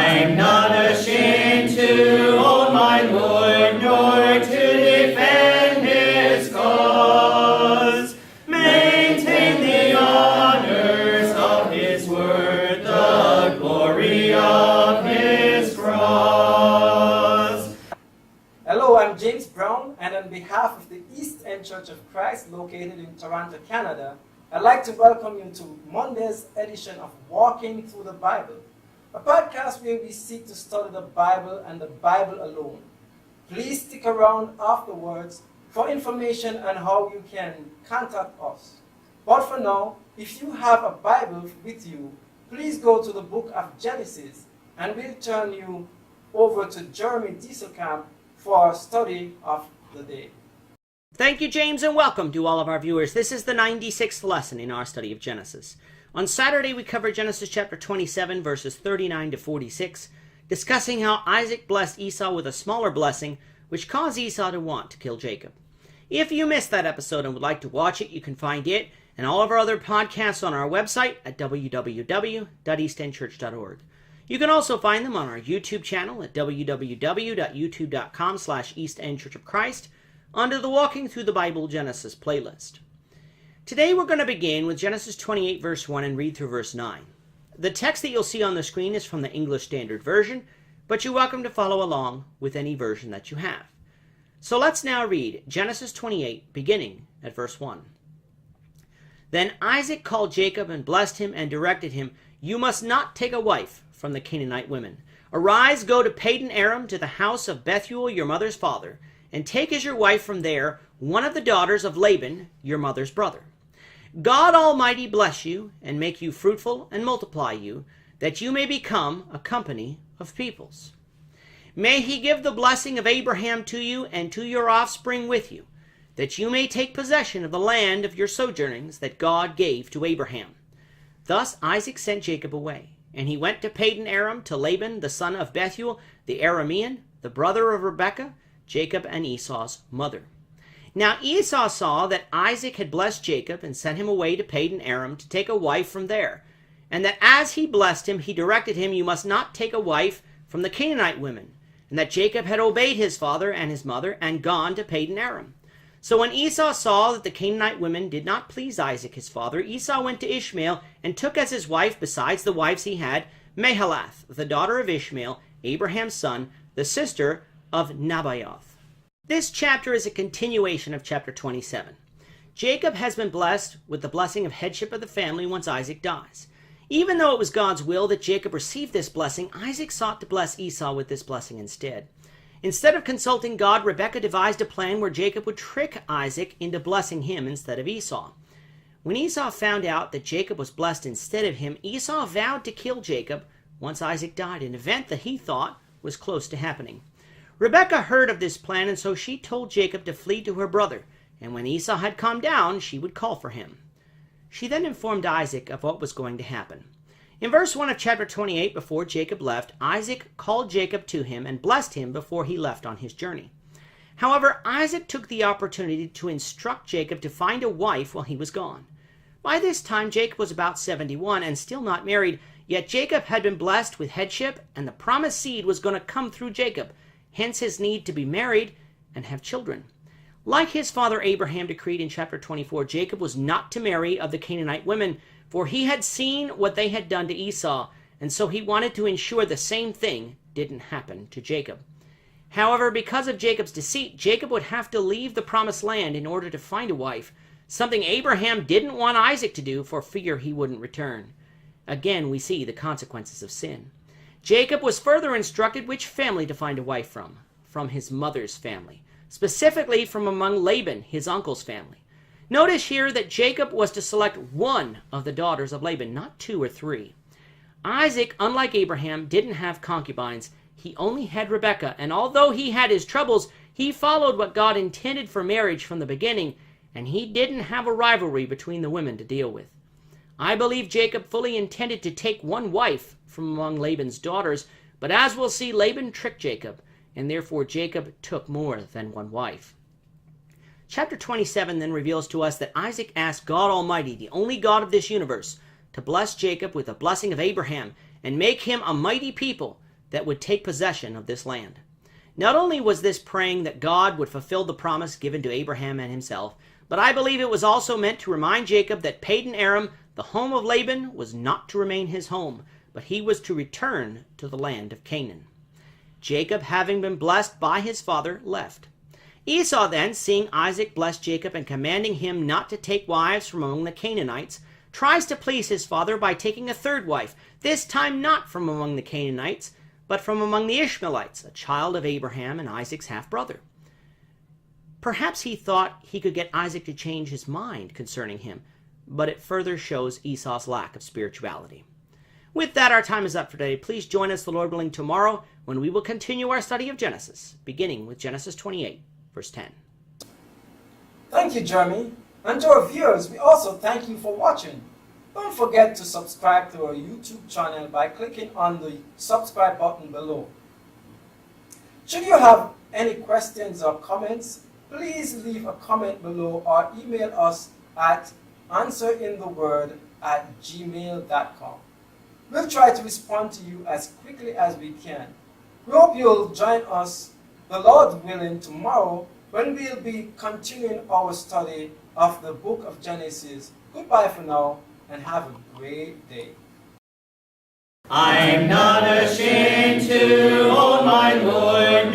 I'm not ashamed to own my Lord, nor to defend his cause. Maintain the honors of his word, the glory of his cross. Hello, I'm James Brown, and on behalf of the East End Church of Christ located in Toronto, Canada, I'd like to welcome you to Monday's edition of Walking Through the Bible, a podcast where we seek to study the Bible and the Bible alone. Please stick around afterwards for information on how you can contact us. But for now, if you have a Bible with you, please go to the book of Genesis, and we'll turn you over to Jeremy Dieselkamp for our study of the day. Thank you, James, and welcome to all of our viewers. This is the 96th lesson in our study of Genesis. On Saturday, we covered Genesis chapter 27, verses 39 to 46, discussing how Isaac blessed Esau with a smaller blessing, which caused Esau to want to kill Jacob. If you missed that episode and would like to watch it, you can find it and all of our other podcasts on our website at www.eastendchurch.org. You can also find them on our YouTube channel at www.youtube.com/EastEndChurchOfChrist under the Walking Through the Bible Genesis playlist. Today we're going to begin with Genesis 28 verse 1 and read through verse 9. The text that you'll see on the screen is from the English Standard Version, but you're welcome to follow along with any version that you have. So let's now read Genesis 28, beginning at verse 1. Then Isaac called Jacob and blessed him and directed him, "You must not take a wife from the Canaanite women. Arise, go to Padan Aram, to the house of Bethuel your mother's father, and take as your wife from there one of the daughters of Laban, your mother's brother. God Almighty bless you, and make you fruitful, and multiply you, that you may become a company of peoples. May he give the blessing of Abraham to you, and to your offspring with you, that you may take possession of the land of your sojournings that God gave to Abraham." Thus Isaac sent Jacob away, and he went to Padan Aram, to Laban the son of Bethuel the Aramean, the brother of Rebekah, Jacob and Esau's mother. Now Esau saw that Isaac had blessed Jacob and sent him away to Padan Aram to take a wife from there, and that as he blessed him, he directed him, "You must not take a wife from the Canaanite women," and that Jacob had obeyed his father and his mother and gone to Padan Aram. So when Esau saw that the Canaanite women did not please Isaac his father, Esau went to Ishmael and took as his wife, besides the wives he had, Mahalath, the daughter of Ishmael, Abraham's son, the sister of Nebaioth. This chapter is a continuation of chapter 27. Jacob has been blessed with the blessing of headship of the family once Isaac dies. Even though it was God's will that Jacob receive this blessing, Isaac sought to bless Esau with this blessing instead. Instead of consulting God, Rebekah devised a plan where Jacob would trick Isaac into blessing him instead of Esau. When Esau found out that Jacob was blessed instead of him, Esau vowed to kill Jacob once Isaac died, an event that he thought was close to happening. Rebekah heard of this plan, and so she told Jacob to flee to her brother, and when Esau had calmed down, she would call for him. She then informed Isaac of what was going to happen. In verse 1 of chapter 28, before Jacob left, Isaac called Jacob to him and blessed him before he left on his journey. However, Isaac took the opportunity to instruct Jacob to find a wife while he was gone. By this time, Jacob was about 71 and still not married, yet Jacob had been blessed with headship, and the promised seed was going to come through Jacob, hence his need to be married and have children. Like his father Abraham decreed in chapter 24, Jacob was not to marry of the Canaanite women, for he had seen what they had done to Esau, and so he wanted to ensure the same thing didn't happen to Jacob. However, because of Jacob's deceit, Jacob would have to leave the promised land in order to find a wife, something Abraham didn't want Isaac to do for fear he wouldn't return. Again, we see the consequences of sin. Jacob was further instructed which family to find a wife from his mother's family, specifically from among Laban, his uncle's family. Notice here that Jacob was to select one of the daughters of Laban, not two or three. Isaac, unlike Abraham, didn't have concubines. He only had Rebekah, and although he had his troubles, he followed what God intended for marriage from the beginning, and he didn't have a rivalry between the women to deal with. I believe Jacob fully intended to take one wife from among Laban's daughters, but as we'll see, Laban tricked Jacob, and therefore Jacob took more than one wife. Chapter 27 then reveals to us that Isaac asked God Almighty, the only God of this universe, to bless Jacob with the blessing of Abraham and make him a mighty people, that would take possession of this land. Not only was this praying that God would fulfill the promise given to Abraham and himself, but I believe it was also meant to remind Jacob that Padan Aram, the home of Laban, was not to remain his home, but he was to return to the land of Canaan. Jacob, having been blessed by his father, left. Esau then, seeing Isaac bless Jacob and commanding him not to take wives from among the Canaanites, tries to please his father by taking a third wife, this time not from among the Canaanites, but from among the Ishmaelites, a child of Abraham and Isaac's half-brother. Perhaps he thought he could get Isaac to change his mind concerning him, but it further shows Esau's lack of spirituality. With that, our time is up for today. Please join us, the Lord willing, tomorrow when we will continue our study of Genesis, beginning with Genesis 28, verse 10. Thank you, Jeremy. And to our viewers, we also thank you for watching. Don't forget to subscribe to our YouTube channel by clicking on the subscribe button below. Should you have any questions or comments, please leave a comment below or email us at answerintheword@gmail.com. We'll try to respond to you as quickly as we can. We hope you'll join us, the Lord willing, tomorrow when we'll be continuing our study of the book of Genesis. Goodbye for now and have a great day. I'm not ashamed to own my Lord.